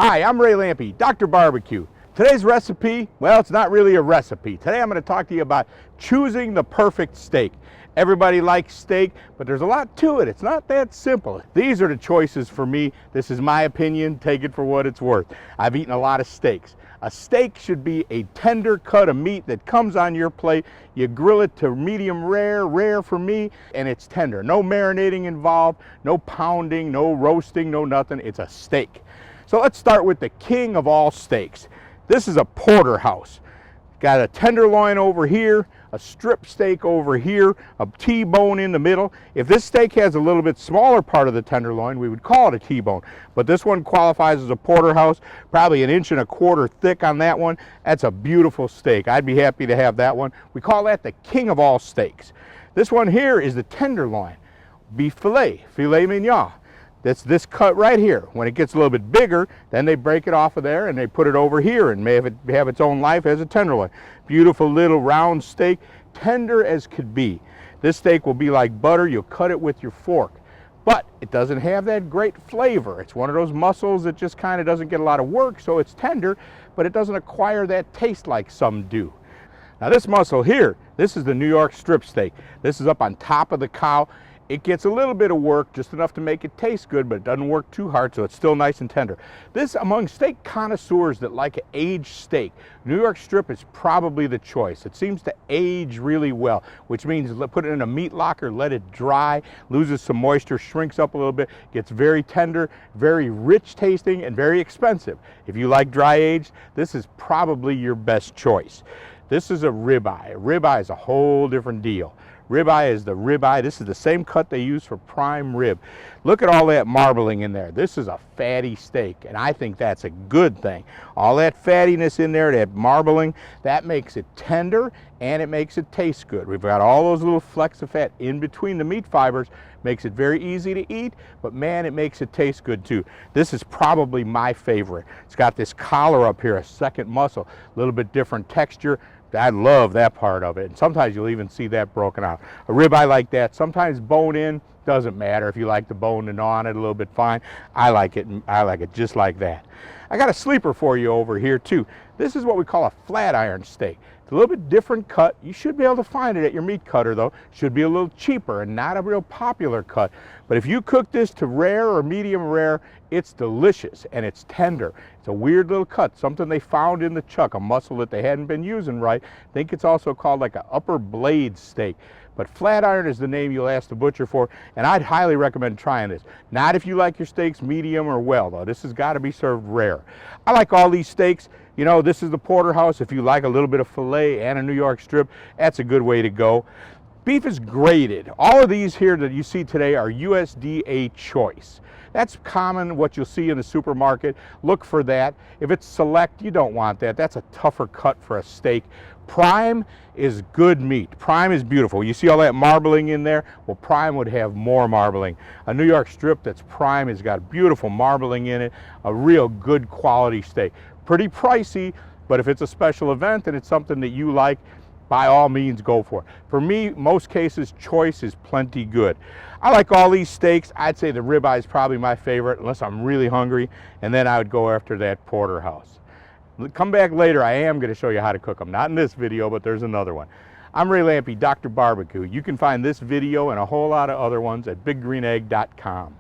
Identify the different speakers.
Speaker 1: Hi, I'm Ray Lampe, Dr. Barbecue. Today's recipe, well, it's not really a recipe. Today I'm going to talk to you about choosing the perfect steak. Everybody likes steak, but there's a lot to it. It's not that simple. These are the choices for me. This is my opinion. Take it for what it's worth. I've eaten a lot of steaks. A steak should be a tender cut of meat that comes on your plate. You grill it to medium rare, rare for me, and it's tender. No marinating involved, no pounding, no roasting, no nothing. It's a steak. So let's start with the king of all steaks. This is a porterhouse. Got a tenderloin over here, a strip steak over here, a T-bone in the middle. If this steak has a little bit smaller part of the tenderloin, we would call it a T-bone. But this one qualifies as a porterhouse, probably 1.25 inches thick on that one. That's a beautiful steak. I'd be happy to have that one. We call that the king of all steaks. This one here is the tenderloin, beef filet, filet mignon. That's this cut right here. When it gets a little bit bigger, then they break it off of there and they put it over here and may have its own life as a tenderloin. Beautiful little round steak, tender as could be. This steak will be like butter. You'll cut it with your fork. But it doesn't have that great flavor. It's one of those muscles that just kind of doesn't get a lot of work, so it's tender, but it doesn't acquire that taste like some do. Now this muscle here, this is the New York strip steak. This is up on top of the cow. It gets a little bit of work, just enough to make it taste good, but it doesn't work too hard, so it's still nice and tender. This, among steak connoisseurs that like an aged steak, New York strip is probably the choice. It seems to age really well, which means put it in a meat locker, let it dry, loses some moisture, shrinks up a little bit, gets very tender, very rich tasting, and very expensive. If you like dry aged, this is probably your best choice. This is a ribeye. A ribeye is a whole different deal. Ribeye is the ribeye. This is the same cut they use for prime rib. Look at all that marbling in there. This is a fatty steak, and I think that's a good thing. All that fattiness in there, that marbling, that makes it tender and it makes it taste good. We've got all those little flecks of fat in between the meat fibers. Makes it very easy to eat, but man, it makes it taste good too. This is probably my favorite. It's got this collar up here, a second muscle, a little bit different texture. I love that part of it, and sometimes you'll even see that broken out. A ribeye like that, sometimes bone in, doesn't matter. If you like the bone to gnaw on it a little bit, fine. I like it just like that. I got a sleeper for you over here too. This is what we call a flat iron steak. It's a little bit different cut. You should be able to find it at your meat cutter though. Should be a little cheaper and not a real popular cut. But if you cook this to rare or medium rare, it's delicious and it's tender. It's a weird little cut, something they found in the chuck, a muscle that they hadn't been using right. I think it's also called like an upper blade steak. But flat iron is the name you'll ask the butcher for, and I'd highly recommend trying this. Not if you like your steaks medium or well, though. This has got to be served rare. I like all these steaks. You know, this is the porterhouse. If you like a little bit of filet and a New York strip, that's a good way to go. Beef is graded. All of these here that you see today are USDA choice. That's common, what you'll see in the supermarket. Look for that. If it's select, you don't want that. That's a tougher cut for a steak. Prime is good meat. Prime is beautiful. You see all that marbling in there? Well, prime would have more marbling. A New York strip that's prime has got beautiful marbling in it, a real good quality steak. Pretty pricey, but if it's a special event and it's something that you like, by all means, go for it. For me, most cases, choice is plenty good. I like all these steaks. I'd say the ribeye is probably my favorite, unless I'm really hungry, and then I would go after that porterhouse. Come back later. I am going to show you how to cook them. Not in this video, but there's another one. I'm Ray Lampe, Dr. Barbecue. You can find this video and a whole lot of other ones at biggreenegg.com.